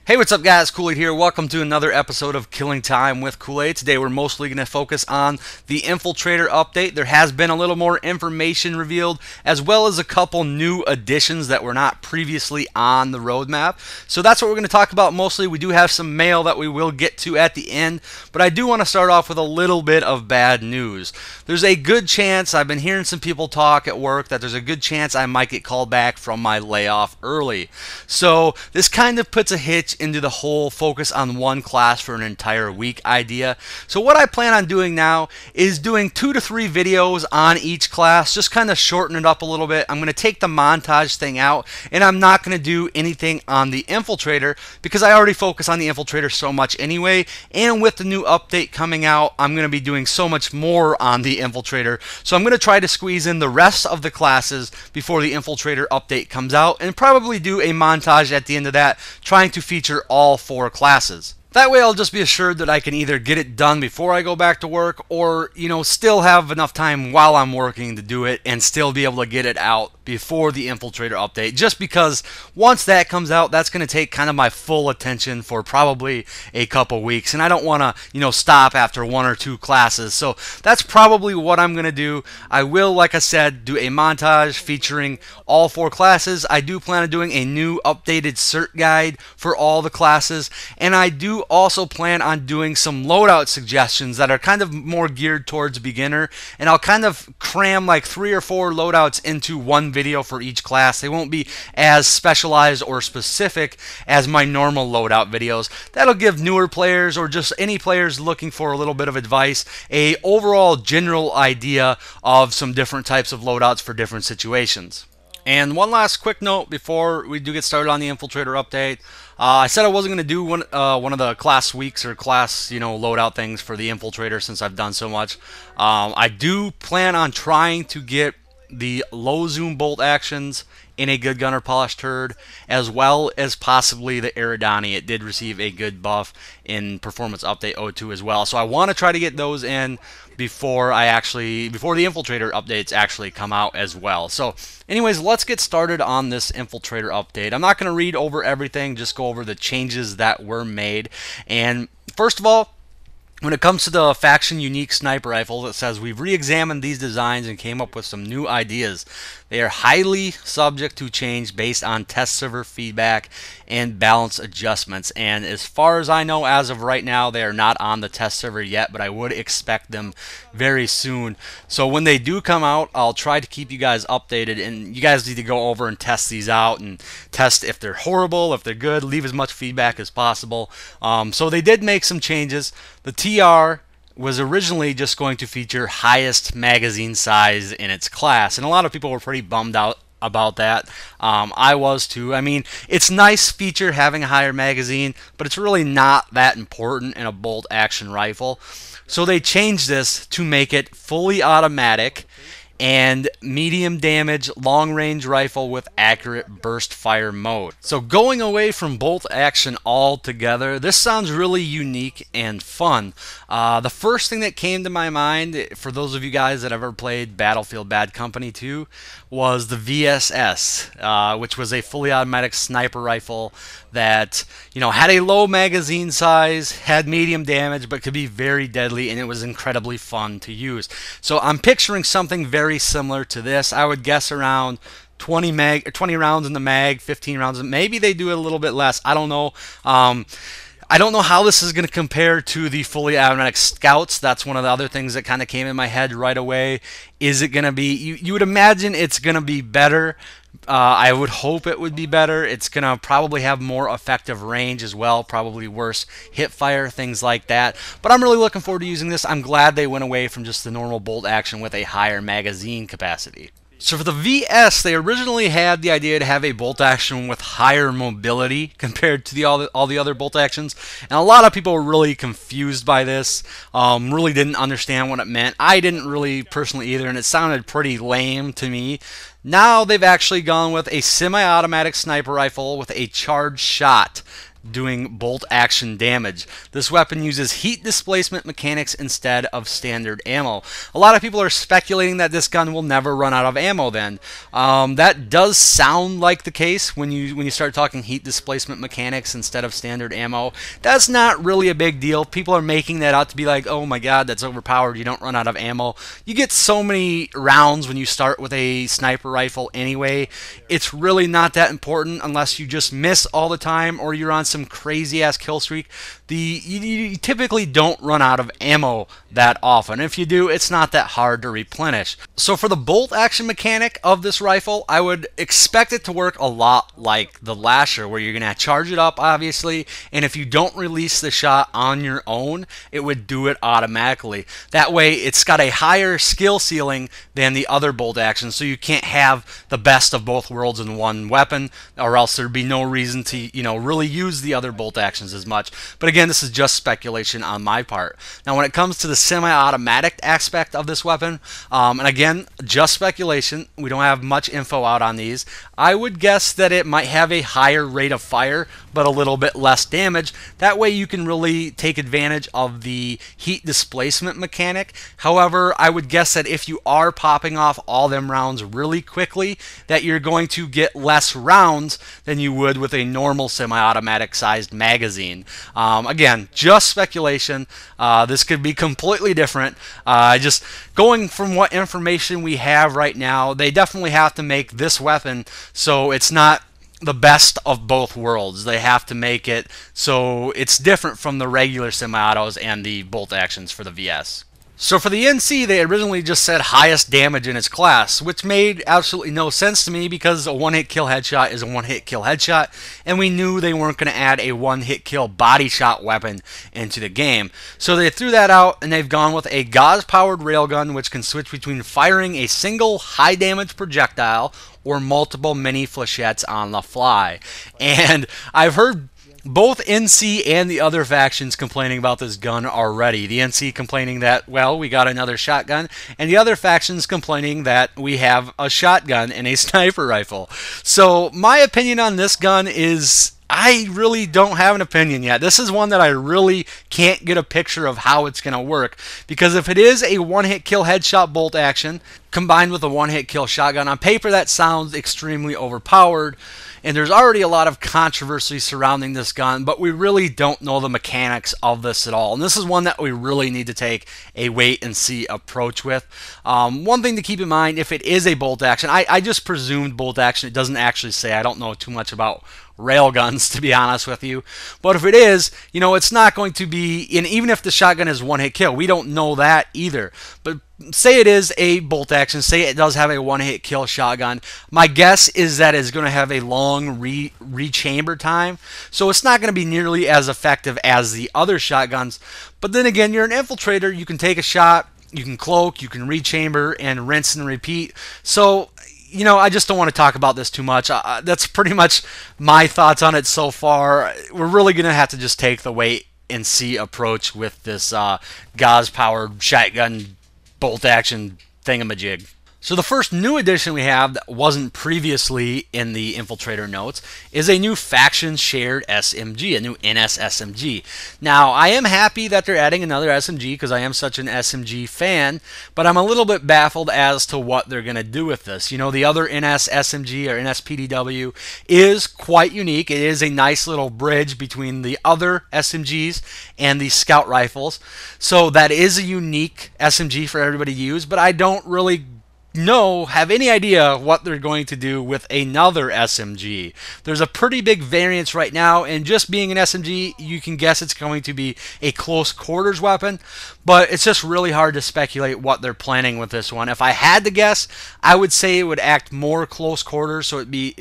Hey, what's up guys? Koolaid here. Welcome to another episode of Killing Time with Koolaid. Today we're mostly going to focus on the Infiltrator update. There has been a little more information revealed, as well as a couple new additions that were not previously on the roadmap. So that's what we're going to talk about mostly. We do have some mail that we will get to at the end, but I do want to start off with a little bit of bad news. There's a good chance, I've been hearing some people talk at work, that there's a good chance I might get called back from my layoff early. So this kind of puts a hitch into the whole focus on one class for an entire week idea. So what I plan on doing now is doing 2 to 3 videos on each class, just kind of shorten it up a little bit. I'm going to take the montage thing out, and I'm not going to do anything on the Infiltrator because I already focus on the Infiltrator so much anyway, and with the new update coming out, I'm going to be doing so much more on the Infiltrator. So I'm going to try to squeeze in the rest of the classes before the Infiltrator update comes out, and probably do a montage at the end of that trying to feature all 4 classes. That way I'll just be assured that I can either get it done before I go back to work, or, still have enough time while I'm working to do it and still be able to get it out before the Infiltrator update, just because once that comes out, that's going to take kind of my full attention for probably a couple weeks, and I don't want to, stop after 1 or 2 classes. So that's probably what I'm going to do. I will, like I said, do a montage featuring all 4 classes. I do plan on doing a new updated cert guide for all the classes, and I do also plan on doing some loadout suggestions that are kind of more geared towards beginner, and I'll kind of cram like 3 or 4 loadouts into one video for each class. They won't be as specialized or specific as my normal loadout videos. That'll give newer players, or just any players looking for a little bit of advice, a overall general idea of some different types of loadouts for different situations. And one last quick note before we do get started on the Infiltrator update. I said I wasn't going to do one of the class weeks or class, loadout things for the Infiltrator since I've done so much. I do plan on trying to get the low zoom bolt actions in a good gunner polished turd, as well as possibly the Eridani. It did receive a good buff in Performance Update 02 as well. So I want to try to get those in before the Infiltrator updates actually come out as well. So anyways, let's get started on this Infiltrator update. I'm not going to read over everything, just go over the changes that were made. And first of all, when it comes to the faction unique sniper rifle, it says we've re-examined these designs and came up with some new ideas. They are highly subject to change based on test server feedback and balance adjustments. And as far as I know, as of right now, they are not on the test server yet, but I would expect them very soon. So when they do come out, I'll try to keep you guys updated, and you guys need to go over and test these out and test if they're horrible, if they're good, leave as much feedback as possible. So they did make some changes. The TR was originally just going to feature highest magazine size in its class, and a lot of people were pretty bummed out about that. I was too. I mean, it's nice feature having a higher magazine, but it's really not that important in a bolt action rifle. So they changed this to make it fully automatic and medium damage long range rifle with accurate burst fire mode. So going away from bolt action altogether, this sounds really unique and fun. The first thing that came to my mind, for those of you guys that have ever played Battlefield Bad Company 2, was the VSS, which was a fully automatic sniper rifle that had a low magazine size, had medium damage, but could be very deadly, and it was incredibly fun to use. So I'm picturing something very similar to this. I would guess around 20 rounds in the mag, 15 rounds. Maybe they do it a little bit less. I don't know. I don't know how this is going to compare to the fully automatic scouts. That's one of the other things that kind of came in my head right away. Is it going to be, you would imagine it's going to be better. I would hope it would be better. It's going to probably have more effective range as well, probably worse hip fire, things like that. But I'm really looking forward to using this. I'm glad they went away from just the normal bolt action with a higher magazine capacity. So for the VS, they originally had the idea to have a bolt action with higher mobility compared to all the other bolt actions, and a lot of people were really confused by this, really didn't understand what it meant. I didn't really personally either, and it sounded pretty lame to me. Now they've actually gone with a semi-automatic sniper rifle with a charged shot. doing bolt action damage. This weapon uses heat displacement mechanics instead of standard ammo. A lot of people are speculating that this gun will never run out of ammo then. That does sound like the case when you start talking heat displacement mechanics instead of standard ammo. That's not really a big deal. People are making that out to be like, oh my god, that's overpowered, you don't run out of ammo. You get so many rounds when you start with a sniper rifle anyway. It's really not that important unless you just miss all the time or you're on some crazy ass kill streak. You typically don't run out of ammo that often. If you do, it's not that hard to replenish. So for the bolt action mechanic of this rifle, I would expect it to work a lot like the Lasher, where you're going to charge it up, obviously, and if you don't release the shot on your own, it would do it automatically. That way, it's got a higher skill ceiling than the other bolt actions, so you can't have the best of both worlds in one weapon, or else there'd be no reason to, really use the other bolt actions as much. But again, this is just speculation on my part. Now, when it comes to the semi-automatic aspect of this weapon, and again, just speculation, we don't have much info out on these, I would guess that it might have a higher rate of fire, but a little bit less damage. That way you can really take advantage of the heat displacement mechanic. However, I would guess that if you are popping off all them rounds really quickly, that you're going to get less rounds than you would with a normal semi-automatic sized magazine. Again, just speculation. This could be completely different. Just going from what information we have right now, they definitely have to make this weapon so it's not the best of both worlds. They have to make it so it's different from the regular semi-autos and the bolt actions for the VS. So for the NC, they originally just said highest damage in its class, which made absolutely no sense to me because a one-hit kill headshot is a one-hit kill headshot, and we knew they weren't going to add a one-hit kill body shot weapon into the game. So they threw that out, and they've gone with a gauze-powered railgun, which can switch between firing a single high-damage projectile or multiple mini flechettes on the fly. And I've heard both NC and the other factions complaining about this gun already. The NC complaining that, well, we got another shotgun, and the other factions complaining that we have a shotgun and a sniper rifle. So my opinion on this gun is, I really don't have an opinion yet. This is one that I really can't get a picture of how it's going to work, because if it is a one-hit kill headshot bolt action combined with a one-hit kill shotgun, on paper that sounds extremely overpowered, and there's already a lot of controversy surrounding this gun, but we really don't know the mechanics of this at all. And this is one that we really need to take a wait-and-see approach with. One thing to keep in mind, if it is a bolt action, I just presumed bolt action. It doesn't actually say. I don't know too much about railguns, to be honest with you. But if it is, it's not going to be, and even if the shotgun is one-hit kill, we don't know that either. But say it is a bolt action, say it does have a one-hit kill shotgun, my guess is that it's going to have a long rechamber time, so it's not going to be nearly as effective as the other shotguns. But then again, you're an infiltrator, you can take a shot, you can cloak, you can rechamber, and rinse and repeat. So I just don't want to talk about this too much. That's pretty much my thoughts on it so far. We're really going to have to just take the wait and see approach with this gauze-powered shotgun bolt action thingamajig. So the first new addition we have that wasn't previously in the Infiltrator notes is a new faction shared SMG, a new NS SMG. Now, I am happy that they're adding another SMG because I am such an SMG fan, but I'm a little bit baffled as to what they're going to do with this. The other NS SMG or NS PDW is quite unique. It is a nice little bridge between the other SMGs and the scout rifles. So that is a unique SMG for everybody to use, but I don't really have any idea what they're going to do with another SMG. There's a pretty big variance right now, and just being an SMG, you can guess it's going to be a close quarters weapon, but it's just really hard to speculate what they're planning with this one. If I had to guess, I would say it would act more close quarters, so it'd be,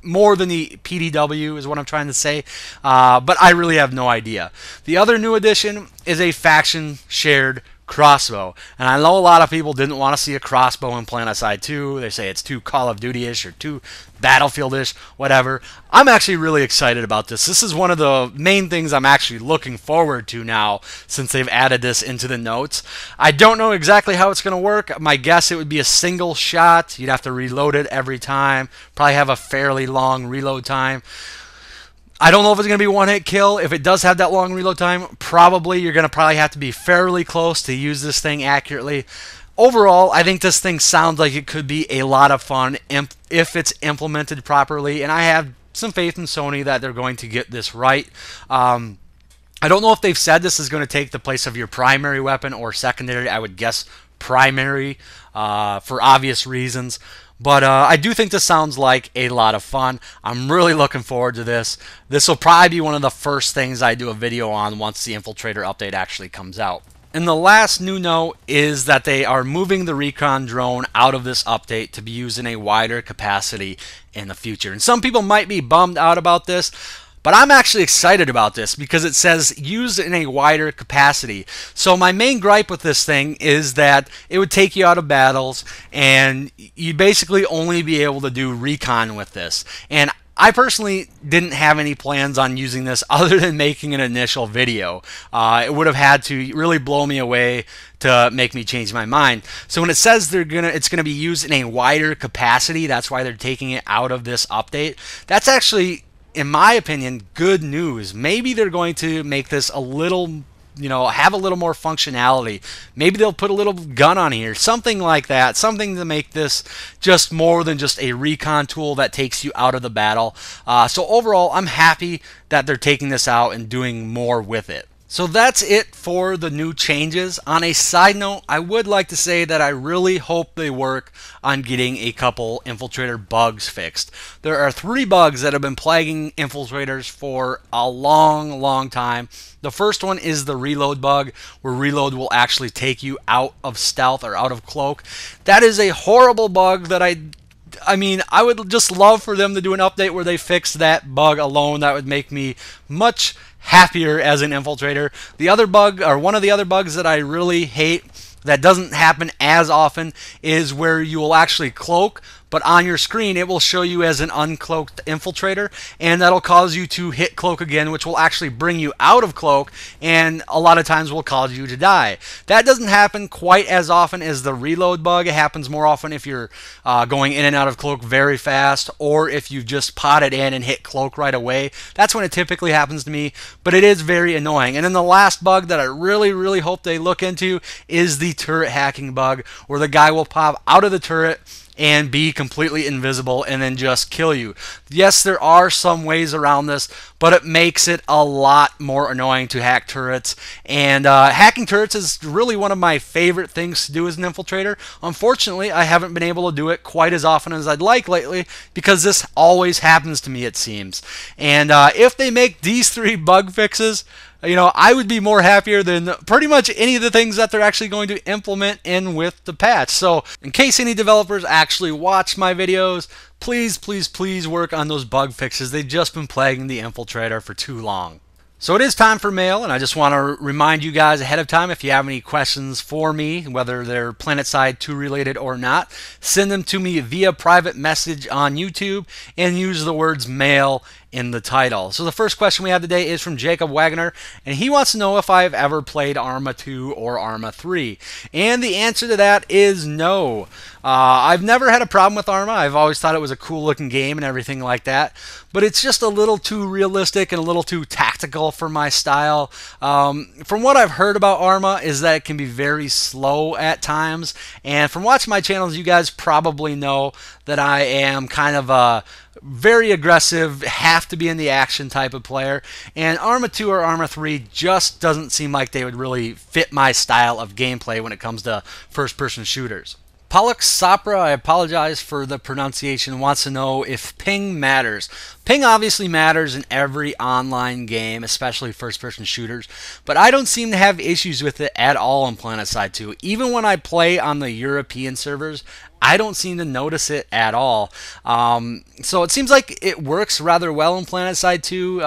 more than the PDW is what I'm trying to say, but I really have no idea. The other new addition is a faction shared crossbow, and I know a lot of people didn't want to see a crossbow in Planetside 2. They say it's too Call of Duty-ish or too Battlefield-ish, whatever. I'm actually really excited about this. This is one of the main things I'm actually looking forward to now since they've added this into the notes. I don't know exactly how it's going to work. My guess it would be a single shot. You'd have to reload it every time. Probably have a fairly long reload time. I don't know if it's going to be one-hit kill. If it does have that long reload time, you're going to probably have to be fairly close to use this thing accurately. Overall, I think this thing sounds like it could be a lot of fun if it's implemented properly, and I have some faith in Sony that they're going to get this right. I don't know if they've said this is going to take the place of your primary weapon or secondary. I would guess primary for obvious reasons. But I do think this sounds like a lot of fun. I'm really looking forward to this. This will probably be one of the first things I do a video on once the Infiltrator update actually comes out. And the last new note is that they are moving the recon drone out of this update to be used in a wider capacity in the future. And some people might be bummed out about this, but I'm actually excited about this because it says used in a wider capacity. So my main gripe with this thing is that it would take you out of battles and you'd basically only be able to do recon with this. And I personally didn't have any plans on using this other than making an initial video. It would have had to really blow me away to make me change my mind. So when it says it's gonna be used in a wider capacity, that's why they're taking it out of this update. That's actually, in my opinion, good news. Maybe they're going to make this a little, have a little more functionality. Maybe they'll put a little gun on here, something like that, something to make this just more than just a recon tool that takes you out of the battle. So overall, I'm happy that they're taking this out and doing more with it. So that's it for the new changes. On a side note, I would like to say that I really hope they work on getting a couple Infiltrator bugs fixed. There are 3 bugs that have been plaguing Infiltrators for a long time. The first one is the reload bug, where reload will actually take you out of stealth or out of cloak. That is a horrible bug that I mean, I would just love for them to do an update where they fix that bug alone. That would make me much happier as an Infiltrator. The other bug, or one of the other bugs that I really hate that doesn't happen as often, is where you will actually cloak, but on your screen it will show you as an uncloaked Infiltrator, and that'll cause you to hit cloak again, which will actually bring you out of cloak, and a lot of times will cause you to die. That doesn't happen quite as often as the reload bug. It happens more often if you're going in and out of cloak very fast, or if you just potted in and hit cloak right away. That's when it typically happens to me, but it is very annoying. And then the last bug that I really hope they look into is the turret hacking bug, where the guy will pop out of the turret and be completely invisible and then just kill you. Yes, there are some ways around this, but it makes it a lot more annoying to hack turrets. And hacking turrets is really one of my favorite things to do as an Infiltrator. Unfortunately, I haven't been able to do it quite as often as I'd like lately because this always happens to me, it seems. And if they make these 3 bug fixes, I would be more happier than pretty much any of the things that they're actually going to implement in with the patch. So in case any developers actually watch my videos, please work on those bug fixes. They've just been plaguing the Infiltrator for too long. So it is time for mail, and I just want to remind you guys ahead of time, if you have any questions for me, whether they're Planetside 2 related or not, send them to me via private message on YouTube and use the words mail in the title. So the first question we have today is from Jacob Wagner, and he wants to know if I've ever played Arma 2 or Arma 3. And the answer to that is no. I've never had a problem with Arma. I've always thought it was a cool looking game and everything like that, but it's just a little too realistic and a little too tactical for my style. From what I've heard about Arma is that it can be very slow at times, and from watching my channels, you guys probably know that I am kind of a very aggressive, have to be in the action type of player, and Arma 2 or Arma 3 just doesn't seem like they would really fit my style of gameplay when it comes to first-person shooters. Pollux Sopra, I apologize for the pronunciation, wants to know if ping matters. Ping obviously matters in every online game, especially first-person shooters, but I don't seem to have issues with it at all in Planetside 2. Even when I play on the European servers, I don't seem to notice it at all. So it seems like it works rather well in Planetside 2.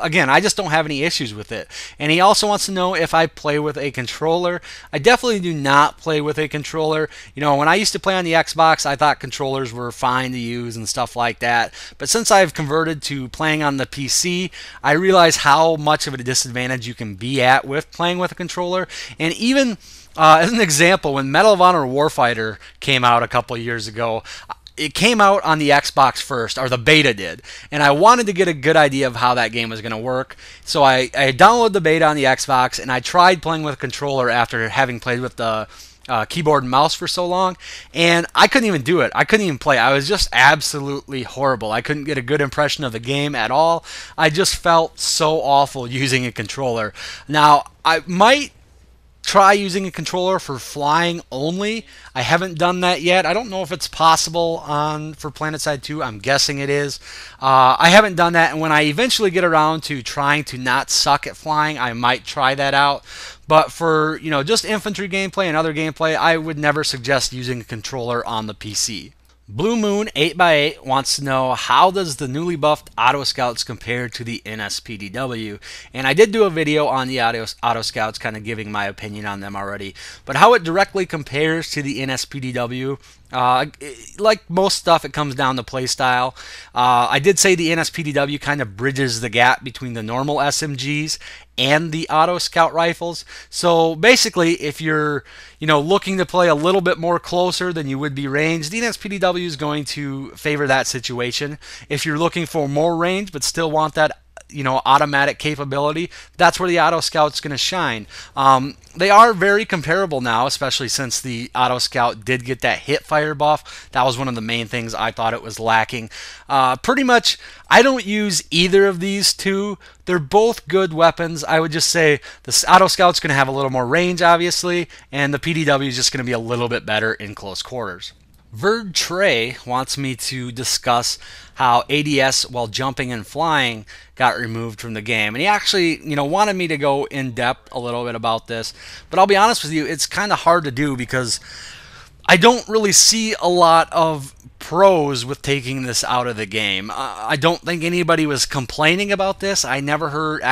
Again, I just don't have any issues with it. And he also wants to know if I play with a controller. I definitely do not play with a controller. When I used to play on the Xbox, I thought controllers were fine to use and stuff like that. But since I've converted to playing on the PC, I realize how much of a disadvantage you can be at with playing with a controller. And even as an example, when Medal of Honor Warfighter came out a couple years ago, it came out on the Xbox first, or the beta did, and I wanted to get a good idea of how that game was going to work. So I downloaded the beta on the Xbox, and I tried playing with a controller after having played with the keyboard and mouse for so long, and I couldn't even do it. I couldn't even play. I was just absolutely horrible. I couldn't get a good impression of the game at all. I just felt so awful using a controller. Now, I might try using a controller for flying only. I haven't done that yet. I don't know if it's possible for Planetside 2. I'm guessing it is. I haven't done that, and when I eventually get around to trying to not suck at flying, I might try that out. But for, just infantry gameplay and other gameplay, I would never suggest using a controller on the PC. Blue Moon 8x8 wants to know, how does the newly buffed Auto Scouts compare to the NSPDW? And I did do a video on the Auto Scouts, kind of giving my opinion on them already. But how it directly compares to the NSPDW, like most stuff, it comes down to playstyle. I did say the NSPDW kind of bridges the gap between the normal SMGs and the Auto Scout rifles. So basically, if you're looking to play a little bit more closer than you would be range, the NSPDW is going to favor that situation. If you're looking for more range but still want that automatic capability, that's where the Auto Scout's going to shine. They are very comparable now, especially since the Auto Scout did get that hip fire buff. That was one of the main things I thought it was lacking. Pretty much, I don't use either of these two. They're both good weapons. I would just say the Auto Scout's going to have a little more range, obviously, and the PDW is just going to be a little bit better in close quarters. Verd Trey wants me to discuss how ADS while jumping and flying got removed from the game. And he actually, wanted me to go in depth a little bit about this. But I'll be honest with you, it's kind of hard to do because I don't really see a lot of pros with taking this out of the game. I don't think anybody was complaining about this. I've never heard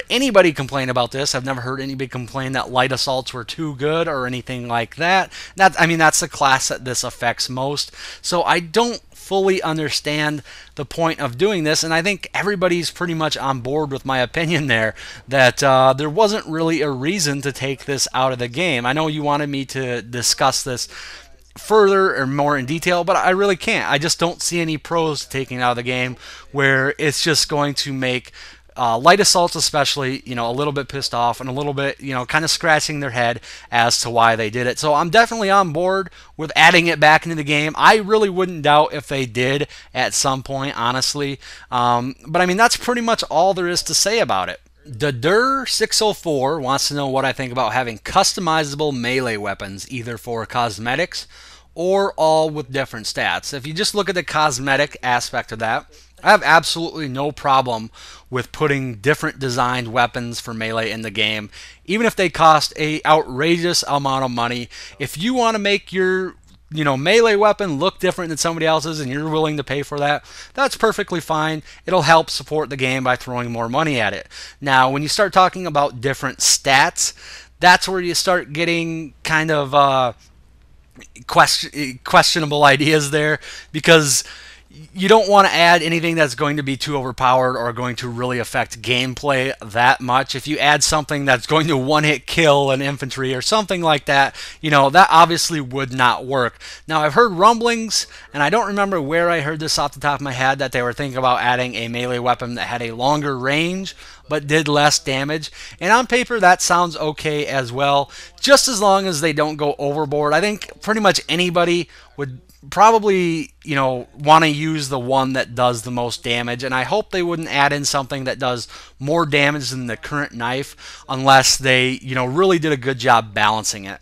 anybody complain about this. I've never heard anybody complain that light assaults were too good or anything like that. That's the class that this affects most. So I don't fully understand the point of doing this, and I think everybody's pretty much on board with my opinion there, that there wasn't really a reason to take this out of the game. I know you wanted me to discuss this further or more in detail, but I really can't. I just don't see any pros to taking it out of the game where it's just going to make light assaults especially, a little bit pissed off and a little bit, kind of scratching their head as to why they did it. So I'm definitely on board with adding it back into the game. I really wouldn't doubt if they did at some point, honestly. But that's pretty much all there is to say about it. Dadur604 wants to know what I think about having customizable melee weapons, either for cosmetics or all with different stats. If you just look at the cosmetic aspect of that, I have absolutely no problem with putting different designed weapons for melee in the game, even if they cost an outrageous amount of money. If you want to make your melee weapon look different than somebody else's and you're willing to pay for that, that's perfectly fine. It'll help support the game by throwing more money at it. Now, when you start talking about different stats, that's where you start getting kind of questionable ideas there, because you don't want to add anything that's going to be too overpowered or going to really affect gameplay that much. If you add something that's going to one-hit kill an infantry or something like that, that obviously would not work. Now, I've heard rumblings, and I don't remember where I heard this off the top of my head, that they were thinking about adding a melee weapon that had a longer range but did less damage. And on paper, that sounds okay as well, just as long as they don't go overboard. I think pretty much anybody would probably want to use the one that does the most damage, and I hope they wouldn't add in something that does more damage than the current knife unless they really did a good job balancing it.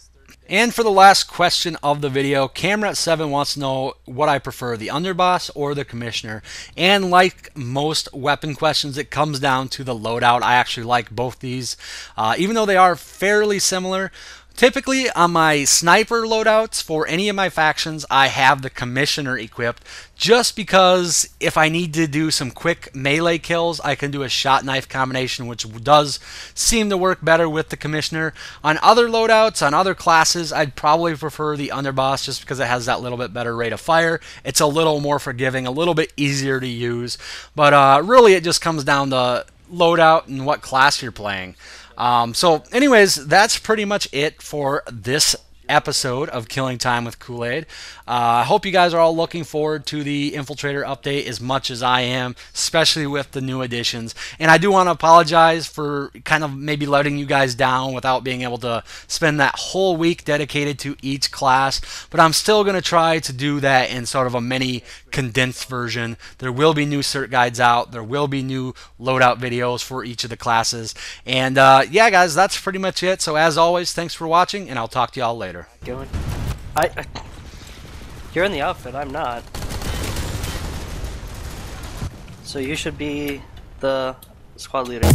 And for the last question of the video, Camrat7 wants to know what I prefer, the underboss or the commissioner. And like most weapon questions, it comes down to the loadout. I actually like both these, even though they are fairly similar. Typically, on my sniper loadouts for any of my factions, I have the Commissioner equipped, just because if I need to do some quick melee kills, I can do a shot knife combination, which does seem to work better with the Commissioner. On other loadouts, on other classes, I'd probably prefer the Underboss, just because it has that little bit better rate of fire. It's a little more forgiving, a little bit easier to use, but really it just comes down to loadout and what class you're playing. So anyways, that's pretty much it for this episode of Killing Time with Koolaid. I hope you guys are all looking forward to the Infiltrator update as much as I am, especially with the new additions. And I do want to apologize for kind of maybe letting you guys down without being able to spend that whole week dedicated to each class, but I'm still going to try to do that in sort of a mini condensed version. There will be new cert guides out. There will be new loadout videos for each of the classes. And yeah, guys, that's pretty much it. So as always, thanks for watching, and I'll talk to y'all later. Going. You're in the outfit, I'm not. So you should be the squad leader.